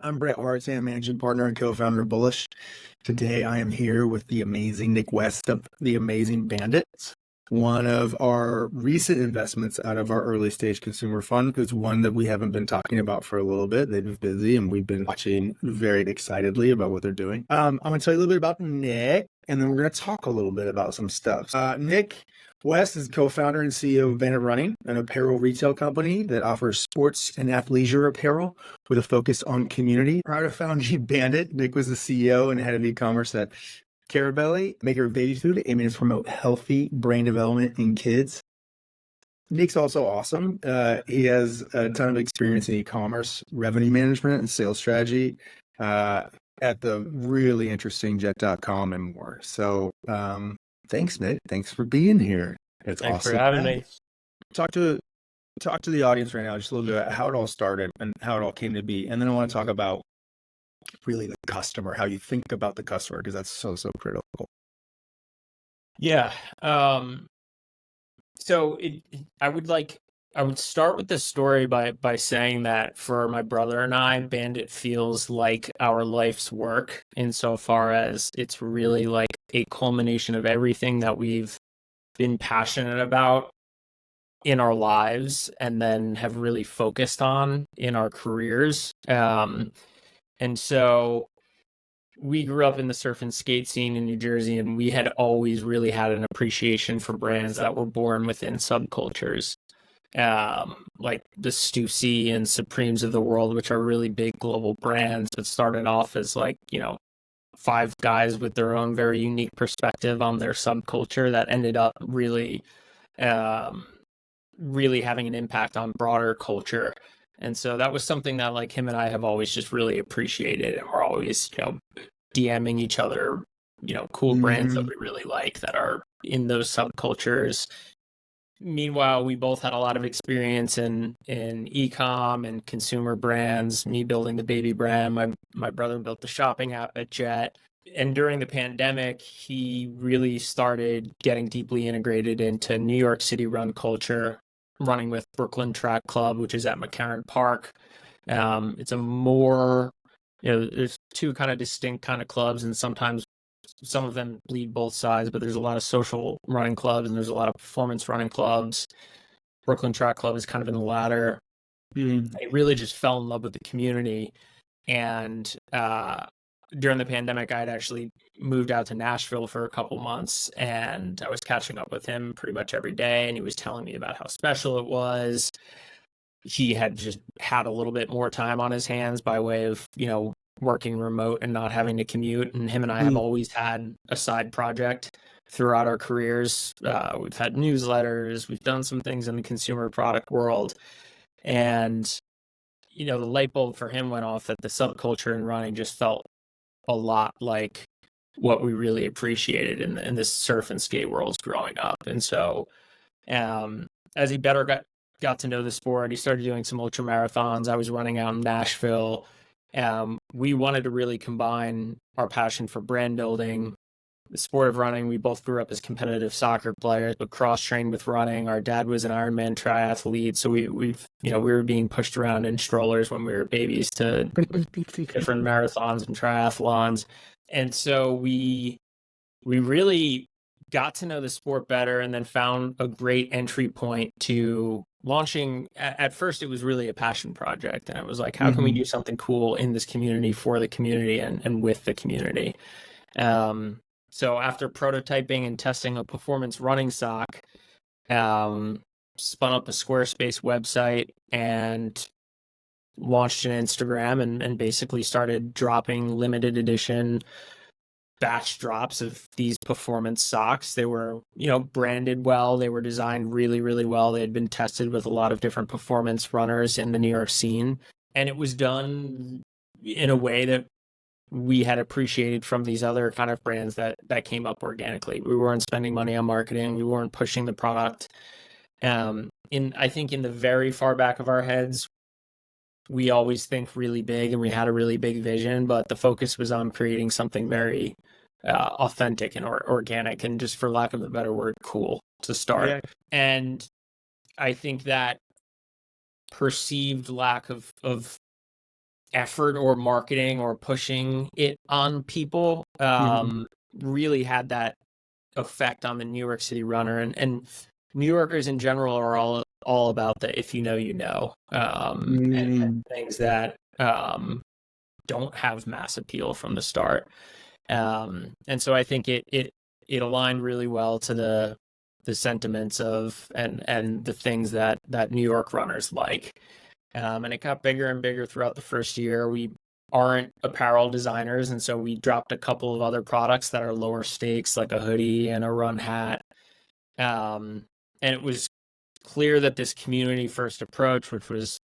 I'm Brent Vartan, managing partner and co-founder of Bullish. Today, I am here with the amazing Nick West of the Amazing Bandits. One of our recent investments out of our early stage consumer fund is one that we haven't been talking about for a little bit. They've been busy and we've been watching very excitedly about what they're doing. I'm going to tell you a little bit about Nick, and then we're going to talk a little bit about some stuff. Nick West is co-founder and CEO of Bandit Running, an apparel retail company that offers sports and athleisure apparel with a focus on community. Prior to founding Bandit, Nick was the CEO and head of e-commerce at Carabelli, maker of baby food, aiming to promote healthy brain development in kids. Nick's also awesome. He has a ton of experience in e-commerce, revenue management, and sales strategy at the really interesting jet.com and more. So thanks, Nick. Thanks for being here. It's Thanks awesome for having me. Talk to the audience right now just a little bit about how it all started and how it all came to be. And then I want to talk about really the customer, how you think about the customer, because that's so critical. Yeah. So I would start with this story by saying that for my brother and I, Bandit feels like our life's work insofar as it's really like a culmination of everything that we've been passionate about in our lives and then have really focused on in our careers. And so we grew up in the surf and skate scene in New Jersey, and we had always really had an appreciation for brands that were born within subcultures, like the Stussy and Supremes of the world, which are really big global brands, but started off as like, five guys with their own very unique perspective on their subculture that ended up really having an impact on broader culture. And so that was something that like him and I have always just really appreciated. And we're always, DMing each other, cool brands that we really like that are in those subcultures. Meanwhile, we both had a lot of experience in e-com and consumer brands, me building the baby brand, my brother built the shopping app at Jet. And during the pandemic, he really started getting deeply integrated into New York City run culture, running with Brooklyn Track Club, which is at McCarran Park. It's a more, there's two kind of distinct kind of clubs, and sometimes some of them bleed both sides, but there's a lot of social running clubs and there's a lot of performance running clubs. Brooklyn Track Club is kind of in the latter. I really just fell in love with the community. And during the pandemic, I had actually moved out to Nashville for a couple months, and I was catching up with him pretty much every day. And he was telling me about how special it was. He had just had a little bit more time on his hands by way of, working remote and not having to commute. And him and I have always had a side project throughout our careers. We've had newsletters, we've done some things in the consumer product world. And, the light bulb for him went off that the subculture in running just felt a lot like what we really appreciated in this surf and skate worlds growing up. And so as he better got to know the sport, he started doing some ultra marathons. I was running out in Nashville. We wanted to really combine our passion for brand building, the sport of running. We both grew up as competitive soccer players, but cross-trained with running. Our dad was an Ironman triathlete, so we were being pushed around in strollers when we were babies to different marathons and triathlons. And so we really got to know the sport better, and then found a great entry point to launching. At first, it was really a passion project, and it was like, how can we do something cool in this community for the community and with the community? So after prototyping and testing a performance running sock, spun up a Squarespace website and launched an Instagram and basically started dropping limited edition batch drops of these performance socks. They were, branded well. They were designed really, really well. They had been tested with a lot of different performance runners in the New York scene. And it was done in a way that we had appreciated from these other kind of brands that came up organically. We weren't spending money on marketing. We weren't pushing the product. I think in the very far back of our heads, we always think really big, and we had a really big vision, but the focus was on creating something very authentic and organic, and just for lack of a better word, cool to start. Yeah. And I think that perceived lack of effort or marketing or pushing it on people really had that effect on the New York City runner. And New Yorkers in general are all about the if you know, you know, and things that don't have mass appeal from the start. And so I think it aligned really well to the sentiments of and the things that New York runners like. And it got bigger and bigger throughout the first year. We aren't apparel designers, and so we dropped a couple of other products that are lower stakes, like a hoodie and a run hat. And it was clear that this community first approach, which was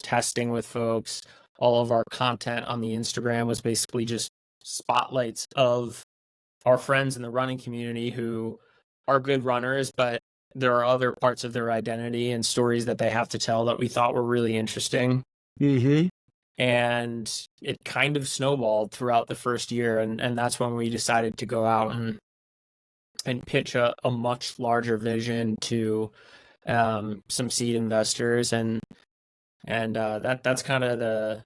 testing with folks, all of our content on the Instagram was basically just spotlights of our friends in the running community who are good runners, but there are other parts of their identity and stories that they have to tell that we thought were really interesting. And it kind of snowballed throughout the first year. And that's when we decided to go out and pitch a much larger vision to some seed investors. And that's kind of the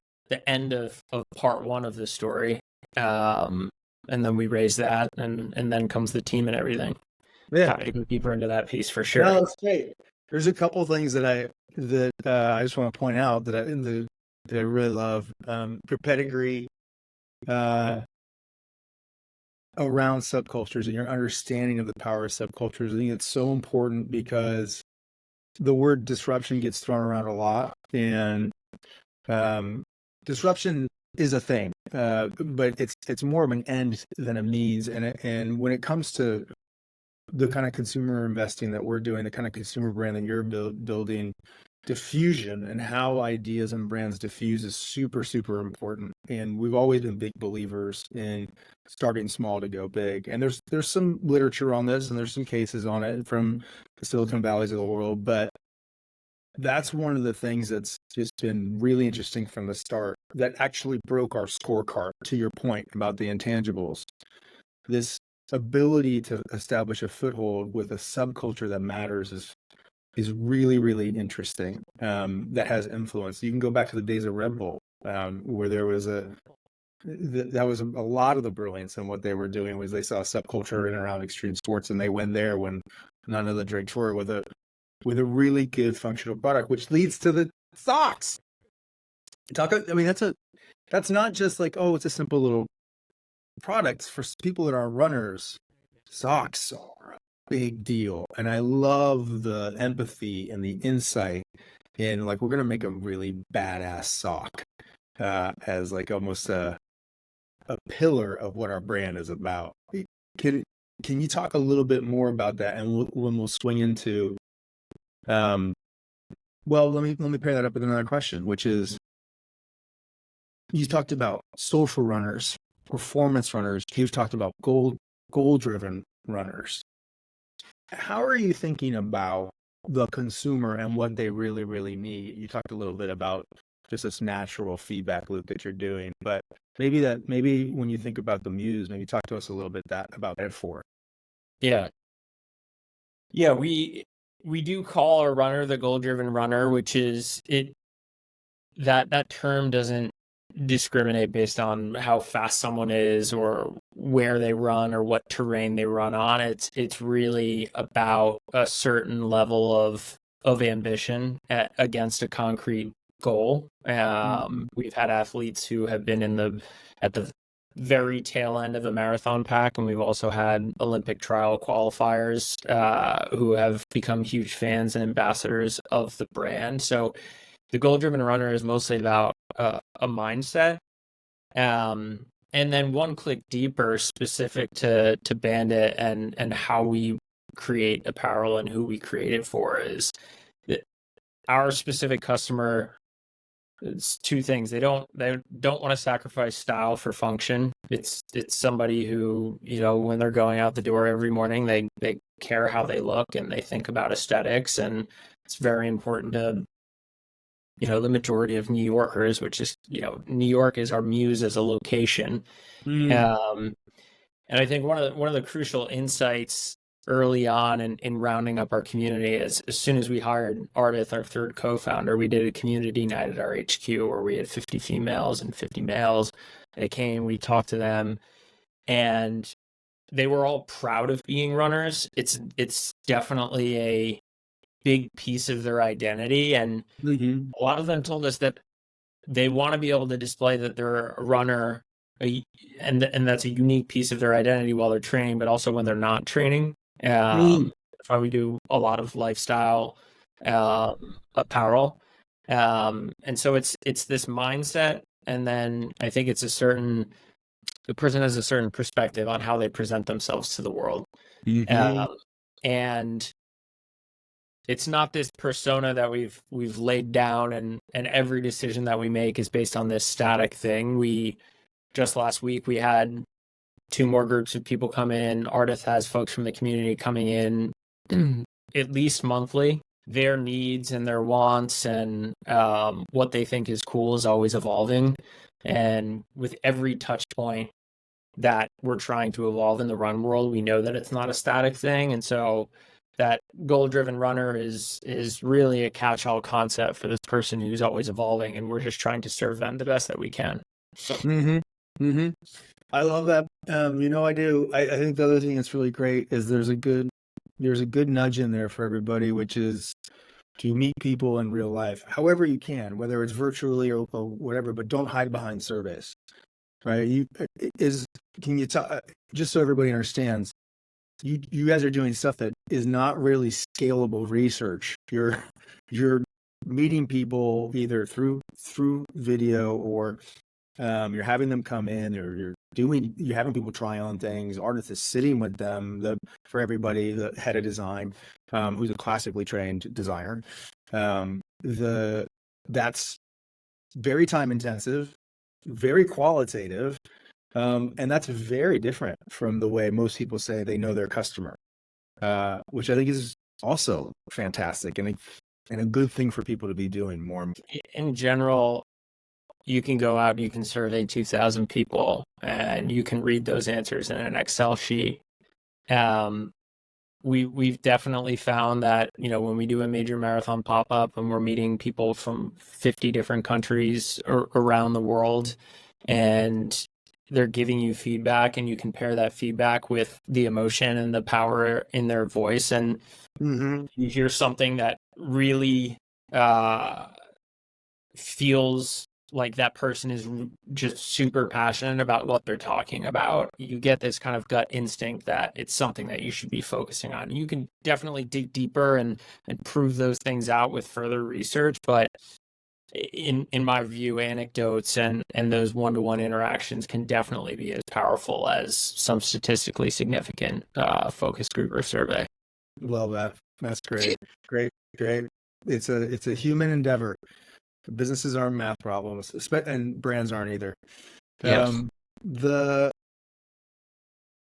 end of part one of the story. And then we raised that, and then comes the team and everything. Yeah, to go deeper into that piece for sure. No, that's great. There's a couple of things that I just want to point out that I really love. Your pedigree around subcultures and your understanding of the power of subcultures. I think it's so important because the word disruption gets thrown around a lot, and disruption is a thing, but it's more of an end than a means. And when it comes to the kind of consumer investing that we're doing, the kind of consumer brand that you're building, diffusion and how ideas and brands diffuse is super, super important. And we've always been big believers in starting small to go big. And there's some literature on this, and there's some cases on it from the Silicon Valleys of the world. But that's one of the things that's just been really interesting from the start that actually broke our scorecard, to your point about the intangibles. This ability to establish a foothold with a subculture that matters is really, really interesting. That has influence. You can go back to the days of Red Bull, where there was that was a lot of the brilliance in what they were doing was they saw a subculture in and around extreme sports, and they went there when none of the drank for it with a really good functional product, which leads to the socks. That's not just like, oh, it's a simple little products for people that are runners. Socks are a big deal, and I love the empathy and the insight in like we're gonna make a really badass sock as like almost a pillar of what our brand is about. Can you talk a little bit more about that, and when we'll swing into well, let me pair that up with another question, which is you talked about social runners, performance runners. You've talked about goal-driven runners. How are you thinking about the consumer and what they really, really need? You talked a little bit about just this natural feedback loop that you're doing, but maybe when you think about the muse, maybe talk to us a little bit about that for. Yeah. We do call our runner the goal-driven runner, which is that term doesn't discriminate based on how fast someone is or where they run or what terrain they run on. It's really about a certain level of ambition against a concrete goal. We've had athletes who have been at the very tail end of a marathon pack, and we've also had Olympic trial qualifiers who have become huge fans and ambassadors of the brand. So the goal-driven runner is mostly about a mindset. And then one click deeper, specific to Bandit and how we create apparel and who we create it for, is that our specific customer, it's two things. They don't want to sacrifice style for function. It's somebody who, when they're going out the door every morning, they care how they look and they think about aesthetics. And it's very important to the majority of New Yorkers, which is, New York is our muse as a location. And I think one of the crucial insights early on in rounding up our community. As soon as we hired Ardith, our third co-founder, we did a community night at our HQ where we had 50 females and 50 males. They came, we talked to them, and they were all proud of being runners. It's definitely a big piece of their identity, and a lot of them told us that they want to be able to display that they're a runner, and that's a unique piece of their identity while they're training, but also when they're not training. That's why we do a lot of lifestyle apparel, and so it's this mindset, and then I think it's the person has a certain perspective on how they present themselves to the world, and it's not this persona that we've laid down, and every decision that we make is based on this static thing. Just last week we had 2 more groups of people come in. Ardith has folks from the community coming in at least monthly. Their needs and their wants and what they think is cool is always evolving. And with every touch point that we're trying to evolve in the run world, we know that it's not a static thing. And so that goal-driven runner is really a catch-all concept for this person who's always evolving, and we're just trying to serve them the best that we can. I love that. I do. I think the other thing that's really great is there's a good nudge in there for everybody, which is to meet people in real life, however you can, whether it's virtually or whatever, but don't hide behind surveys, right? Can you talk, just so everybody understands, you guys are doing stuff that is not really scalable research. You're meeting people either through video, or you're having them come in, or you're having people try on things. Ardith is sitting with them, for everybody, the head of design, who's a classically trained designer. That's very time intensive, very qualitative, and that's very different from the way most people say they know their customer, which I think is also fantastic and a good thing for people to be doing more. In general, you can go out, you can survey 2,000 people, and you can read those answers in an Excel sheet. We've definitely found that, when we do a major marathon pop-up and we're meeting people from 50 different countries around the world, and they're giving you feedback, and you compare that feedback with the emotion and the power in their voice, and you hear something that really feels like that person is just super passionate about what they're talking about. You get this kind of gut instinct that it's something that you should be focusing on. You can definitely dig deeper and prove those things out with further research, but in my view, anecdotes and those one-to-one interactions can definitely be as powerful as some statistically significant focus group or survey. Love that. That's great. Great. It's a human endeavor. Businesses aren't math problems, and brands aren't either. Yes.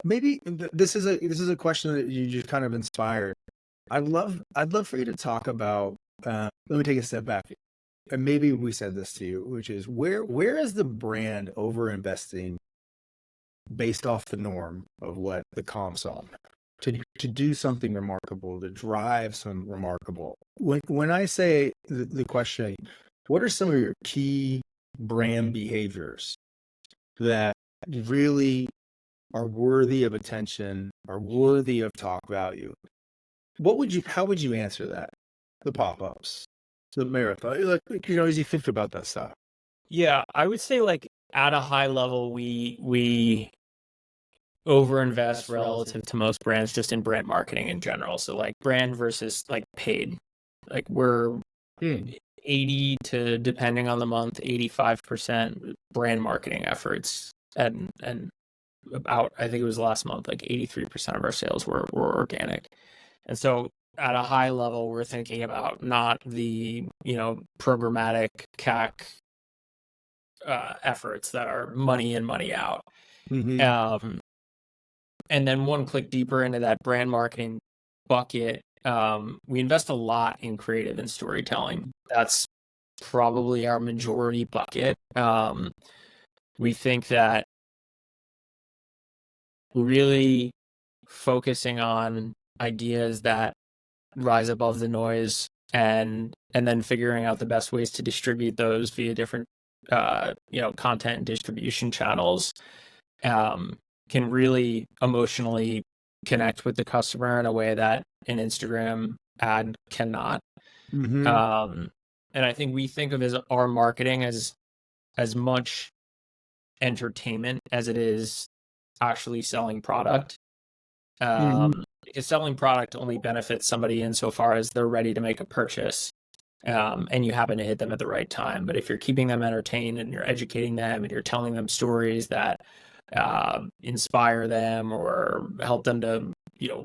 This is a question that you just kind of inspired. I'd love for you to talk about. Let me take a step back, and maybe we said this to you, which is where is the brand over investing based off the norm of what the comps are to do something remarkable, to drive some remarkable. When I say the question, what are some of your key brand behaviors that really are worthy of attention, are worthy of talk value? How would you answer that? The pop-ups, the marathon, as you think about that stuff. Yeah, I would say at a high level, we overinvest relative to most brands just in brand marketing in general. So brand versus paid, we're 80 to, depending on the month, 85% brand marketing efforts, and about, I think it was last month, 83% of our sales were organic. And so at a high level, we're thinking about not the programmatic CAC efforts that are money in, money out. And then one click deeper into that brand marketing bucket, we invest a lot in creative and storytelling. That's probably our majority bucket. We think that really focusing on ideas that rise above the noise, and then figuring out the best ways to distribute those via different content and distribution channels can really emotionally connect with the customer in a way that an Instagram ad cannot. And I think we think of as our marketing as much entertainment as it is actually selling product. Because selling product only benefits somebody insofar as they're ready to make a purchase, and you happen to hit them at the right time. But if you're keeping them entertained and you're educating them and you're telling them stories that inspire them or help them to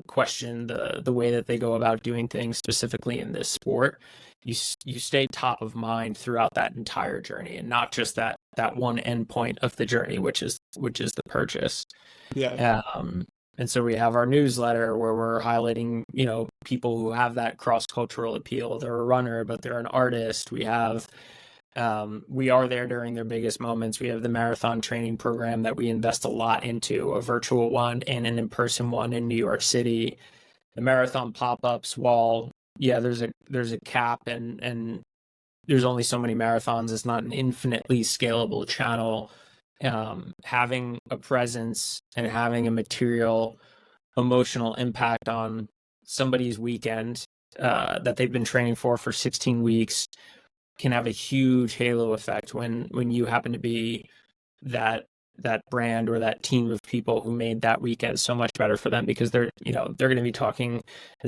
question the way that they go about doing things, specifically in this sport, you stay top of mind throughout that entire journey, and not just that one end point of the journey, which is the purchase. And so we have our newsletter where we're highlighting, people who have that cross-cultural appeal. They're a runner, but they're an artist. We are there during their biggest moments. We have the marathon training program that we invest a lot into, a virtual one and an in-person one in New York City. The marathon pop-ups, while there's a cap and there's only so many marathons, it's not an infinitely scalable channel. Having a presence and having a material emotional impact on somebody's weekend that they've been training for 16 weeks can have a huge halo effect when you happen to be that brand or that team of people who made that weekend so much better for them, because they're going to be talking.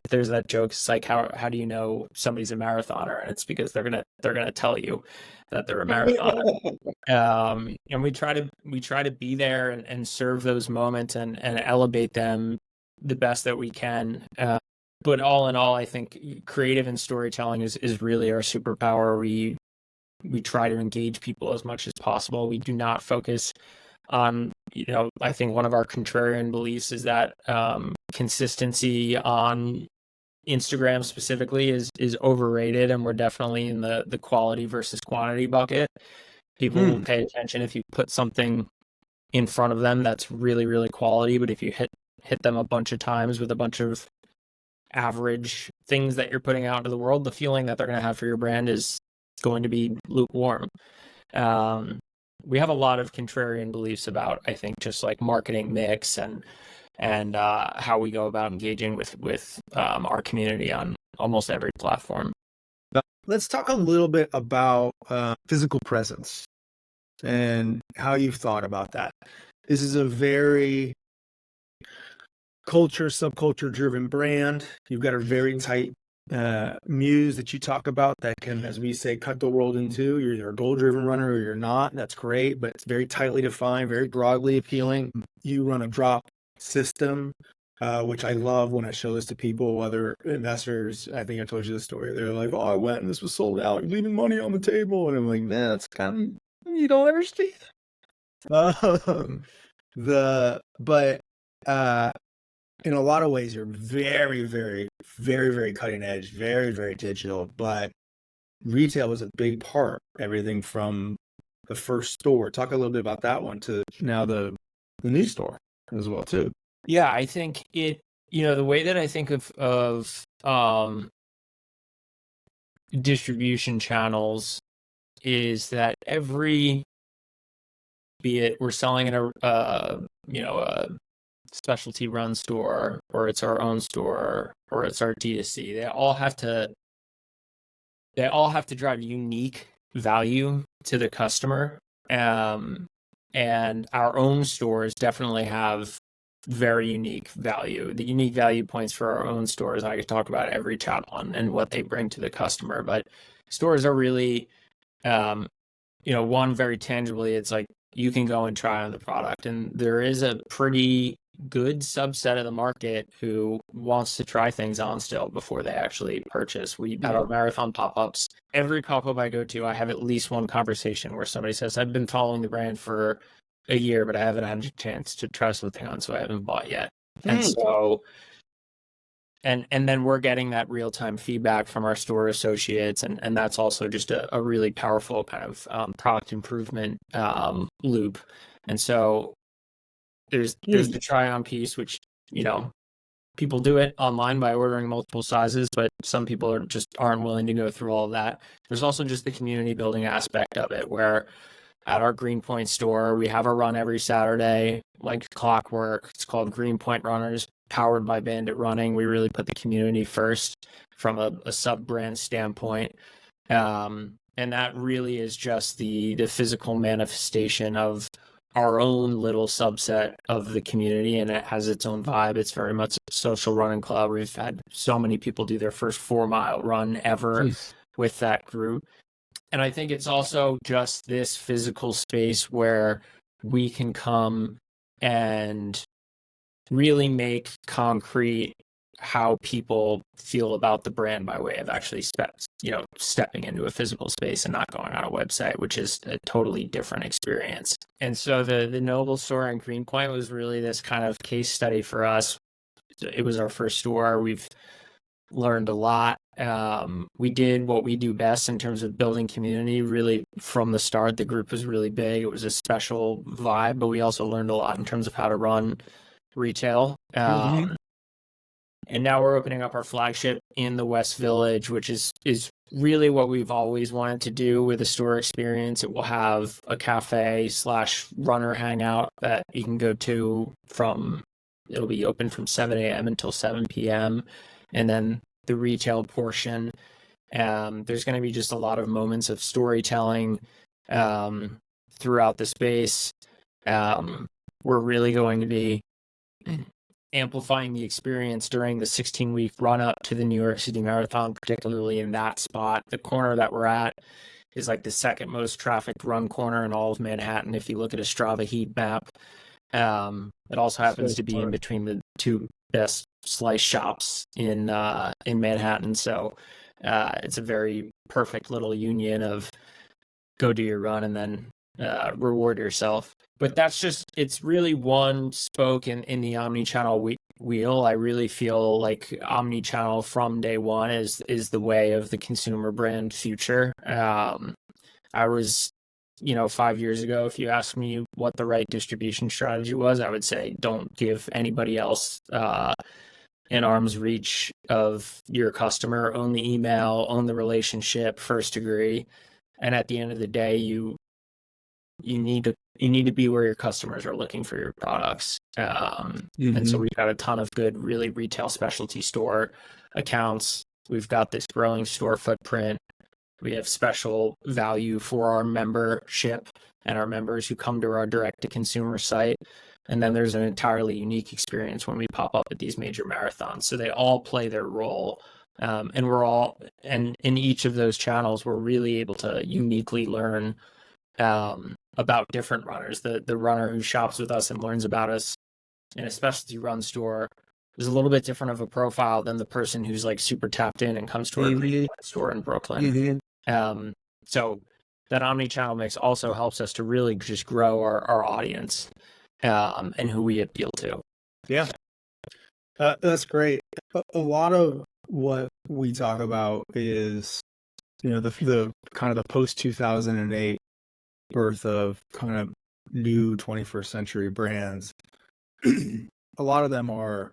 There's that joke, it's like, how do you know somebody's a marathoner? And it's because they're going to tell you that they're a marathoner. And we try to be there and serve those moments and elevate them the best that we can. But all in all, I think creative and storytelling is really our superpower. We try to engage people as much as possible. We do not focus on, I think one of our contrarian beliefs is that consistency on Instagram specifically is overrated, and we're definitely in the quality versus quantity bucket. People will pay attention if you put something in front of them that's really, really quality, but if you hit them a bunch of times with a bunch of average things that you're putting out into the world, the feeling that they're going to have for your brand is going to be lukewarm. We have a lot of contrarian beliefs about, I think, just like marketing mix and how we go about engaging with our community on almost every platform. Let's talk a little bit about physical presence and how you've thought about that. This is a very subculture driven brand. You've got a very tight muse that you talk about that can, as we say, cut the world in two. You're either a goal driven runner or you're not. That's great, but it's very tightly defined, very broadly appealing. You run a drop system, which I love when I show this to people, other investors. I think I told you the story. They're like, "Oh, I went and this was sold out. You're leaving money on the table." And I'm like, "Man, that's kind of, you don't ever see it." In a lot of ways, you're very, very, very, very cutting edge, very, very digital. But retail was a big part. Everything from the first store. Talk a little bit about that one to now the new store as well too. Yeah, I think the way that I think of distribution channels is that be it we're selling in a specialty run store, or it's our own store, or it's our D2C, they all have to drive unique value to the customer. And our own stores definitely have very unique value. The unique value points for our own stores, I could talk about every channel and what they bring to the customer, but stores are really, one, very tangibly, it's like you can go and try on the product, and there is a pretty good subset of the market who wants to try things on still before they actually purchase. At our marathon pop-ups, every pop-up I go to, I have at least one conversation where somebody says, "I've been following the brand for a year, but I haven't had a chance to try something on, so I haven't bought yet." And so, and then we're getting that real-time feedback from our store associates, and that's also just a really powerful kind of product improvement loop. And so there's the try-on piece, which people do it online by ordering multiple sizes, but some people aren't willing to go through all of that. There's also just the community building aspect of it, where at our Greenpoint store, we have a run every Saturday, like clockwork. It's called Greenpoint Runners, powered by Bandit Running. We really put the community first from a sub-brand standpoint. And that really is just the physical manifestation of our own little subset of the community, and it has its own vibe. It's very much a social running club. We've had so many people do their first 4-mile run ever with that group. And I think it's also just this physical space where we can come and really make concrete how people feel about the brand by way of actually stepping into a physical space and not going on a website, which is a totally different experience. And so the Noble store in Greenpoint was really this kind of case study for us. It was our first store. We've learned a lot. We did what we do best in terms of building community. Really, from the start, the group was really big. It was a special vibe, but we also learned a lot in terms of how to run retail. And now we're opening up our flagship in the West Village, which is really what we've always wanted to do with a store experience. It will have a cafe/runner hangout that you can go to it'll be open from 7 a.m. until 7 p.m. And then the retail portion, there's going to be just a lot of moments of storytelling throughout the space. We're really going to be amplifying the experience during the 16-week run up to the New York City Marathon, particularly in that spot. The corner that we're at is like the second most trafficked run corner in all of Manhattan if you look at a Strava heat map. It also happens to be in between the two best slice shops in Manhattan. So it's a very perfect little union of go do your run and then reward yourself. But it's really one spoke in the omni-channel wheel. I really feel like omni-channel from day one is the way of the consumer brand future. I was, 5 years ago, if you asked me what the right distribution strategy was, I would say don't give anybody else an arm's reach of your customer. Own the email, own the relationship, first degree. And at the end of the day, you need to be where your customers are looking for your products. And so we've got a ton of good, really retail specialty store accounts. We've got this growing store footprint. We have special value for our membership and our members who come to our direct-to-consumer site. And then there's an entirely unique experience when we pop up at these major marathons. So they all play their role. And in each of those channels, we're really able to uniquely learn about different runners. The runner who shops with us and learns about us in a specialty run store is a little bit different of a profile than the person who's like super tapped in and comes to a store in Brooklyn. So that omni-channel mix also helps us to really just grow our audience and who we appeal to. Yeah, that's great. A lot of what we talk about is, the kind of the post 2008 birth of kind of new 21st century brands. A lot of them are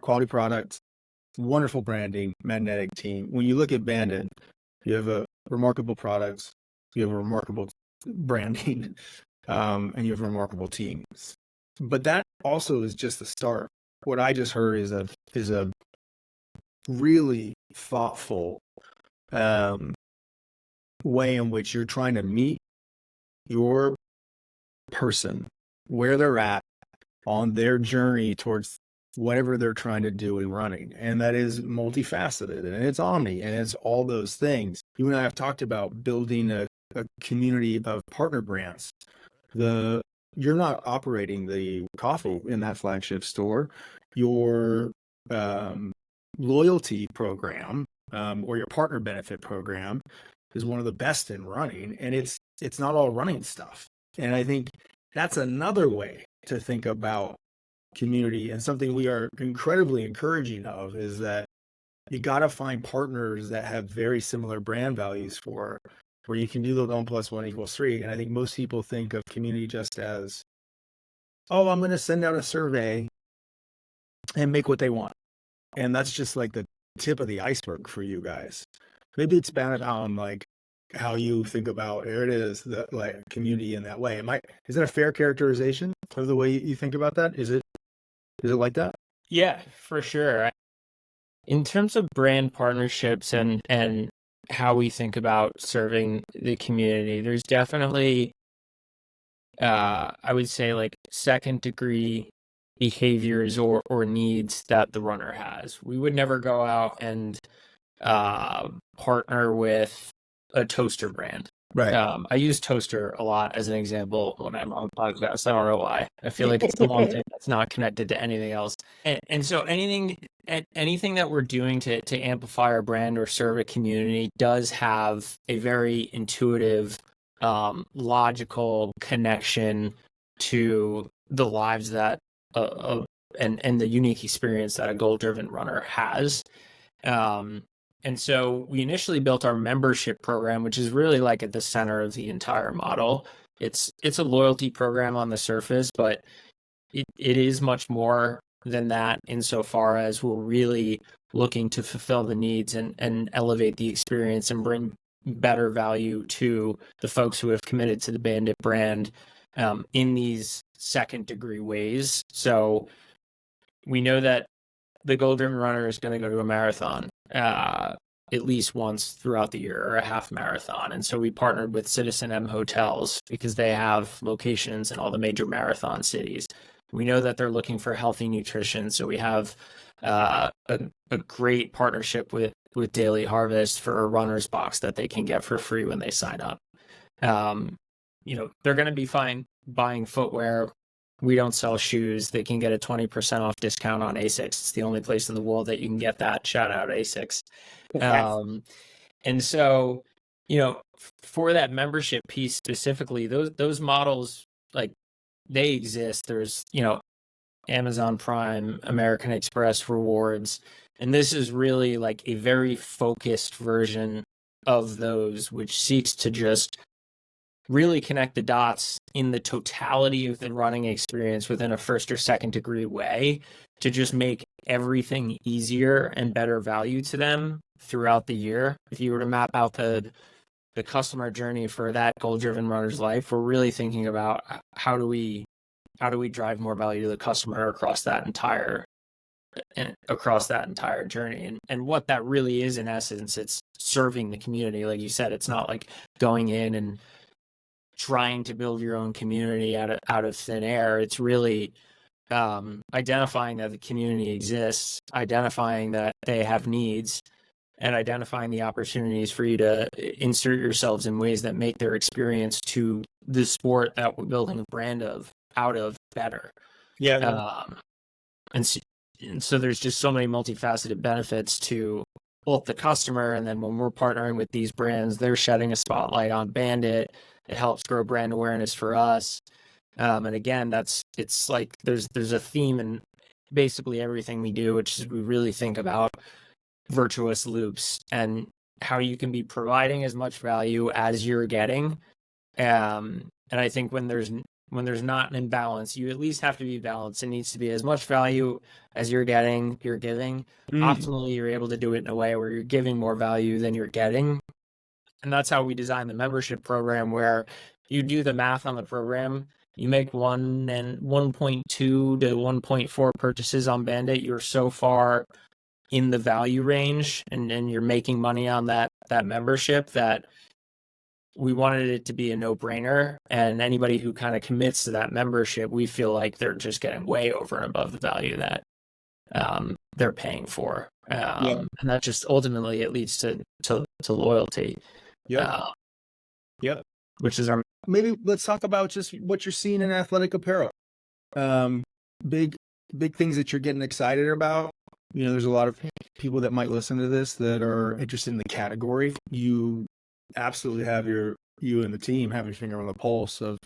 quality products, wonderful branding, magnetic team. When you look at Bandit, you have a remarkable products, you have a remarkable branding, and you have remarkable teams. But that also is just the start. What I just heard is a really thoughtful way in which you're trying to meet your person where they're at on their journey towards whatever they're trying to do in running. And that is multifaceted, and it's omni, and it's all those things. You and I have talked about building a community of partner brands. You're not operating the coffee in that flagship store. Your loyalty program or your partner benefit program is one of the best in running, and it's not all running stuff. And I think that's another way to think about community, and something we are incredibly encouraging of is that you got to find partners that have very similar brand values where you can do the 1 + 1 = 3. And I think most people think of community just as, oh, I'm going to send out a survey and make what they want. And that's just like the tip of the iceberg for you guys. Maybe expand on like how you think about, here it is, that like community in that way. Is that a fair characterization of the way you think about that? Is it like that? Yeah, for sure. In terms of brand partnerships and how we think about serving the community, there's definitely I would say like second degree behaviors or needs that the runner has. We would never go out and partner with a toaster brand. Right. I use toaster a lot as an example when I'm on podcasts. I don't know why. I feel like it's the one thing that's not connected to anything else. And so anything that we're doing to amplify our brand or serve a community does have a very intuitive, logical connection to the lives that and the unique experience that a goal-driven runner has. And so we initially built our membership program, which is really like at the center of the entire model. It's a loyalty program on the surface, but it is much more than that insofar as we're really looking to fulfill the needs and elevate the experience and bring better value to the folks who have committed to the Bandit brand in these second degree ways. So we know that the goal-driven runner is going to go to a marathon at least once throughout the year, or a half marathon. And so we partnered with Citizen M Hotels because they have locations in all the major marathon cities. We know that they're looking for healthy nutrition. So we have a great partnership with Daily Harvest for a runner's box that they can get for free when they sign up. They're going to be fine buying footwear. We don't sell shoes. They can get a 20% off discount on ASICS. It's the only place in the world that you can get that. Shout out ASICS. And so, for that membership piece specifically, those models, like, they exist. There's, Amazon Prime, American Express rewards. And this is really like a very focused version of those, which seeks to just really connect the dots in the totality of the running experience within a first or second degree way to just make everything easier and better value to them throughout the year. If you were to map out the customer journey for that goal-driven runner's life, we're really thinking about how do we drive more value to the customer across that entire journey. And what that really is, in essence, it's serving the community. Like you said, it's not like going in and trying to build your own community out of thin air. It's really identifying that the community exists, identifying that they have needs, and identifying the opportunities for you to insert yourselves in ways that make their experience to the sport that we're building a brand out of better. Yeah. And so there's just so many multifaceted benefits to both the customer, and then when we're partnering with these brands, they're shedding a spotlight on Bandit. It helps grow brand awareness for us. And again, it's like there's a theme in basically everything we do, which is we really think about virtuous loops and how you can be providing as much value as you're getting. And I think when there's not an imbalance, you at least have to be balanced. It needs to be as much value as you're giving. Optimally, you're able to do it in a way where you're giving more value than you're getting. And that's how we design the membership program, where you do the math on the program. You make 1.2 to 1.4 purchases on Bandit. You're so far in the value range and you're making money on that membership that we wanted it to be a no-brainer. And anybody who kind of commits to that membership, we feel like they're just getting way over and above the value that they're paying for. And that just ultimately it leads to loyalty. Which is maybe let's talk about just what you're seeing in athletic apparel. Big things that you're getting excited about. There's a lot of people that might listen to this that are interested in the category. You absolutely have you and the team have your finger on the pulse of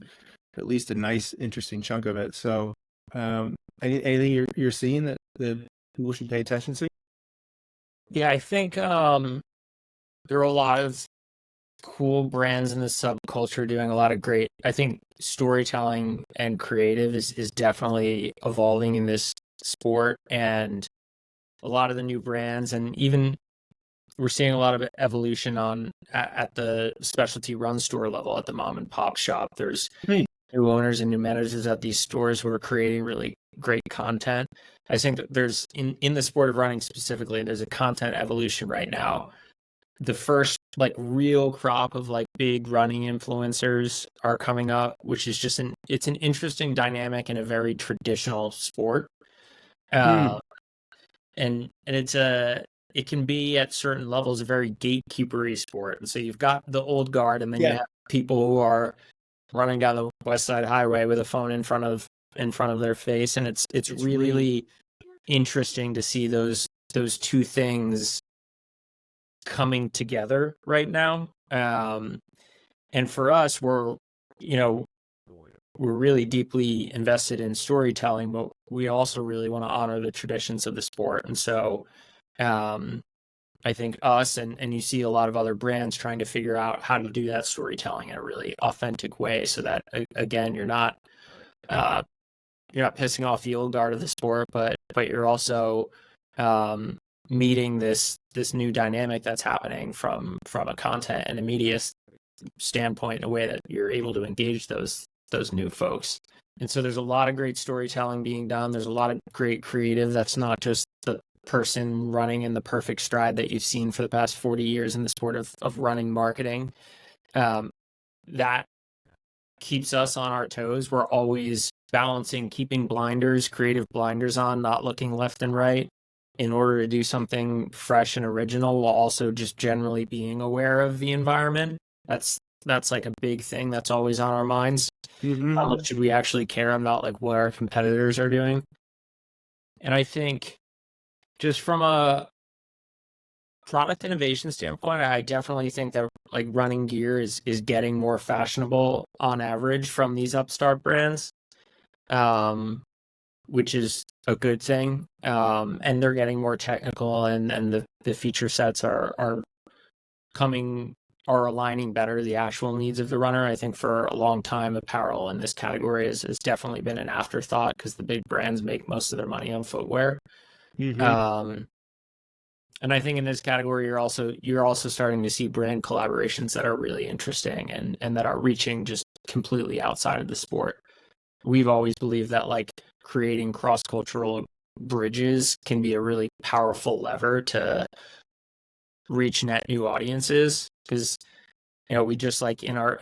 at least a nice, interesting chunk of it. So, anything you're seeing that people should pay attention to? Yeah, I think there are a lot of cool brands in the subculture doing a lot of great. I think storytelling and creative is definitely evolving in this sport and a lot of the new brands, and even we're seeing a lot of evolution at the specialty run store level at the mom and pop shop. There's new owners and new managers at these stores who are creating really great content. I think that there's in the sport of running specifically, there's a content evolution right now. The first like real crop of like big running influencers are coming up, which is just it's an interesting dynamic in a very traditional sport. And it can be at certain levels a very gatekeepery sport. And so you've got the old guard, and then you have people who are running down the West Side Highway with a phone in front of their face, and it's really interesting to see those two things coming together right now. And for us, we're really deeply invested in storytelling, but we also really want to honor the traditions of the sport. And so I think us and you see a lot of other brands trying to figure out how to do that storytelling in a really authentic way, so that again, you're not pissing off the old guard of the sport, but you're also meeting this new dynamic that's happening from a content and a media standpoint in a way that you're able to engage those new folks. And so there's a lot of great storytelling being done. There's a lot of great creative that's not just the person running in the perfect stride that you've seen for the past 40 years in the sport of running marketing. That keeps us on our toes. We're always balancing keeping creative blinders on, not looking left and right in order to do something fresh and original, while also just generally being aware of the environment. That's like a big thing that's always on our minds. How much should we actually care about like what our competitors are doing? And I think just from a product innovation standpoint, I definitely think that like running gear is getting more fashionable on average from these upstart brands, which is a good thing. And they're getting more technical, and the feature sets are aligning better the actual needs of the runner. I think for a long time, apparel in this category has definitely been an afterthought because the big brands make most of their money on footwear. And I think in this category, you're also starting to see brand collaborations that are really interesting and that are reaching just completely outside of the sport. We've always believed that like creating cross-cultural bridges can be a really powerful lever to reach net new audiences, because we just like in our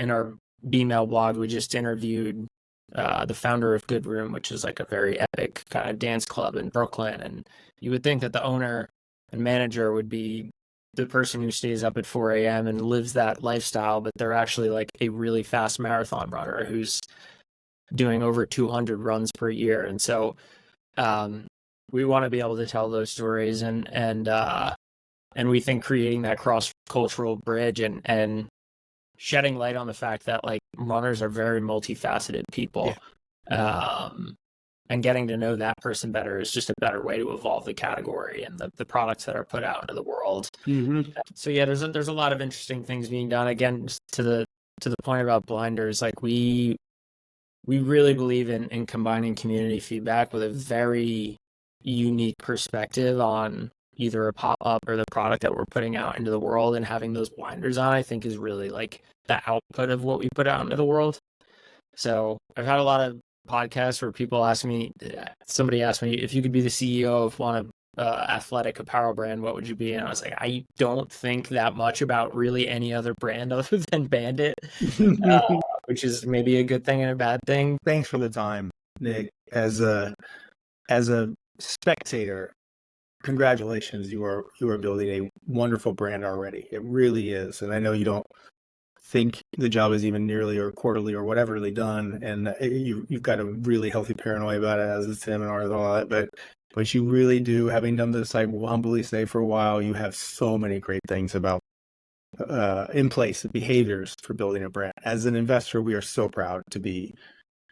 BMail blog, we just interviewed the founder of Good Room, which is like a very epic kind of dance club in Brooklyn, and you would think that the owner and manager would be the person who stays up at 4 a.m. and lives that lifestyle, but they're actually like a really fast marathon runner who's doing over 200 runs per year. And so we want to be able to tell those stories, and we think creating that cross-cultural bridge and shedding light on the fact that like runners are very multifaceted people. And getting to know that person better is just a better way to evolve the category and the products that are put out into the world. So yeah, there's a lot of interesting things being done. Again, to the point about blinders, like we really believe in combining community feedback with a very unique perspective on either a pop-up or the product that we're putting out into the world, and having those blinders on, I think, is really like the output of what we put out into the world. So I've had a lot of podcasts where somebody asked me, if you could be the CEO of one athletic apparel brand, what would you be? And I was like, I don't think that much about really any other brand other than Bandit, which is maybe a good thing and a bad thing. Thanks for the time, Nick. As a spectator, congratulations. You are building a wonderful brand already. It really is. And I know you don't think the job is even nearly or quarterly or whateverly done, and you've got a really healthy paranoia about it, as the seminars and all that, but you really do, having done this, I will humbly say, for a while, you have so many great things about in place, behaviors for building a brand. As an investor, we are so proud to be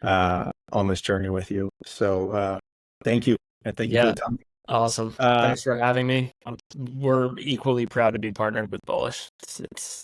on this journey with you. So thank you, and thank you for the time. Awesome. Thanks for having me. We're equally proud to be partnered with Bullish. It's